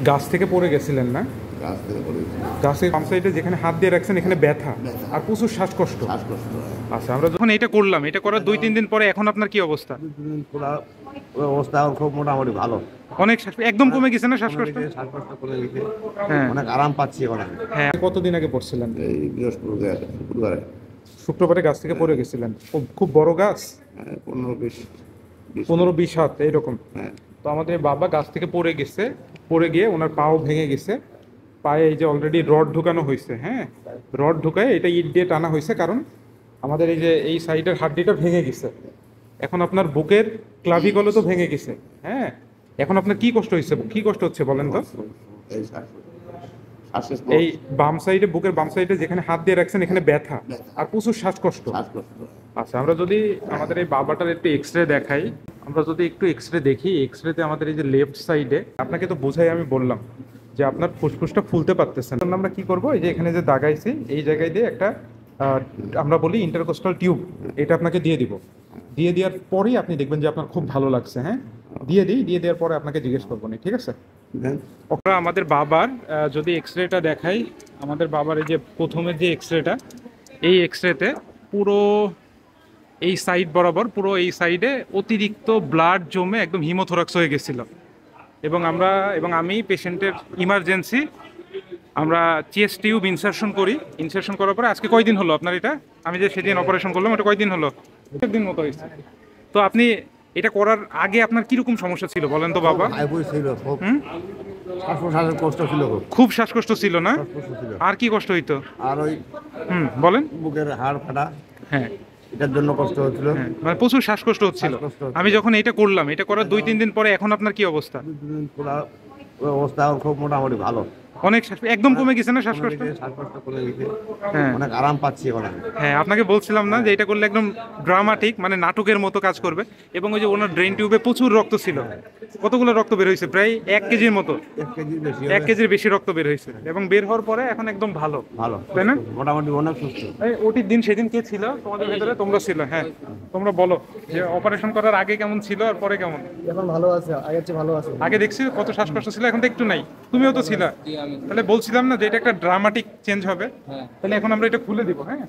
গাছ থেকে পড়ে গেছিলেন না? গাছ থেকে পড়ে গেছি। গাছের বাম সাইডে যেখানে হাত দিয়ে রাখছেন এখানে ব্যথা আর প্রচুর শ্বাসকষ্ট। আচ্ছা, আমরা যখন এটা করলাম, এটা করার 2-3 দিন পরে এখন আপনার কি অবস্থা? অবস্থা এখন খুব মোটামুটি ভালো। অনেক একদম কমে গেছে না শ্বাসকষ্ট? শ্বাসকষ্ট কমে গেছে, হ্যাঁ অনেক আরাম পাচ্ছি এখন আমি। হ্যাঁ। কতদিন আগে পড়ছিলেন? এই শুক্রবারে শুক্রবারে গাছ থেকে পড়ে গেছিলেন। খুব খুব বড় গাছ, 15-20 হাত এইরকম। হ্যাঁ। তো আমাদের বাবা গাছ থেকে পড়ে গেছে, পড়ে গিয়ে ওনার পাও ভেঙে গেছে। পায়ে এই যে অলরেডি রড ঢুকানো হয়েছে, হ্যাঁ, রড ঢুকায় এটা ইট দিয়ে টানা হয়েছে, কারণ আমাদের এই যে এই সাইডের হাড্ডিটা ভেঙে গেছে। এখন আপনার বুকের ক্লাভিকলও তো ভেঙে গেছে, হ্যাঁ। এখন আপনার কি কষ্ট হচ্ছে, কি কষ্ট হচ্ছে বলেন তো? এই বাম সাইডে, বুকের বাম সাইডে যেখানে হাত দিয়ে রাখছেন এখানে ব্যথা আর প্রচুর শ্বাসকষ্ট। আচ্ছা, আমরা যদি আমাদের এই বাবাটার একটু এক্সরে দেখাই, আমরা যদি একটু এক্সরে দেখি, এক্সরেতে আমাদের এই যে লেফট সাইডে, আপনাকে তো বোঝাই আমি বললাম যে আপনার ফুসফুসটা ফুলতে পারতেছেন। আমরা কি করব, এই যে এখানে যে দাগাইছি এই জায়গায় দিয়ে একটা আমরা বলি ইন্টারকোস্টাল টিউব, এটা আপনাকে দিয়ে দিব। দিয়ে দেওয়ার পরেই আপনি দেখবেন যে আপনার খুব ভালো লাগছে। হ্যাঁ, দিয়ে দেওয়ার পরে আপনাকে জিজ্ঞেস করবো না, ঠিক আছে? ওরা আমাদের বাবার যদি এক্সরেটা দেখাই, আমাদের বাবার এই যে প্রথমের যে এক্সরেটা, এই এক্সরেতে পুরো এই সাইড বরাবর, পুরো এই সাইডে অতিরিক্ত ব্লাড জমে একদম হিমোথোরাক্স হয়ে গেছিল। এবং আমি পেশেন্টের ইমার্জেন্সি আমরা চেস্ট টিউব ইনসারশন করি। ইনসারশন করার পরে আজকে কয়দিন হলো আপনার এটা? আমি যে সেদিন অপারেশন করলাম ওটা কয়দিন হলো? একদিন মতো হয়েছে। তো আপনি এটা করার আগে আপনার কিরকম সমস্যা ছিল বলেন তো বাবা? শ্বাসকষ্টের কষ্ট ছিল, খুব শ্বাসকষ্ট ছিল না? আর কি কষ্ট হইতো? আর ওই বলেন। বুকের হাড় ফাটা, হ্যাঁ, এটার জন্য কষ্ট হচ্ছিল। মানে প্রচুর শ্বাসকষ্ট হচ্ছিল। আমি যখন এটা করলাম, এটা করার 2-3 দিন পরে এখন আপনার কি অবস্থা? অবস্থা এখন খুব মোটামুটি ভালো। অনেক একদম কমে গেছে না শ্বাসকষ্ট? শ্বাসকষ্ট কমে গেছে, হ্যাঁ, অনেক আরাম পাচ্ছি এখন আমি। হ্যাঁ, আপনাকে বলছিলাম না যে এটা করলে একদম ড্রামাটিক, মানে নাটকের মতো কাজ করবে। এবং ওই যে ওনার ড্রেন টিউবে প্রচুর রক্ত ছিল, কতগুলো রক্ত বের হয়েছে, প্রায় 1 কেজির মতো, 1 কেজির বেশি রক্ত বের হয়েছে। এবং বের হওয়ার পরে এখন একদম ভালো, তাই না? মোটামুটি অনেক সুস্থ। এই ওটির দিন সেদিন কে ছিল তোমাদের ভেতরে? তোমরা ছিল, হ্যাঁ। তোমরা বলো যে অপারেশন করার আগে কেমন ছিল আর পরে কেমন? এখন ভালো আছে, আগের চেয়ে ভালো আছে। আগে দেখছি কত শ্বাসকষ্ট ছিল, এখন তো একটু নাই। তুমিও তো ছিলা, তাহলে বলছিলাম না যে এটা একটা ড্রামাটিক চেঞ্জ হবে। তাহলে এখন আমরা এটা খুলে দিব, হ্যাঁ।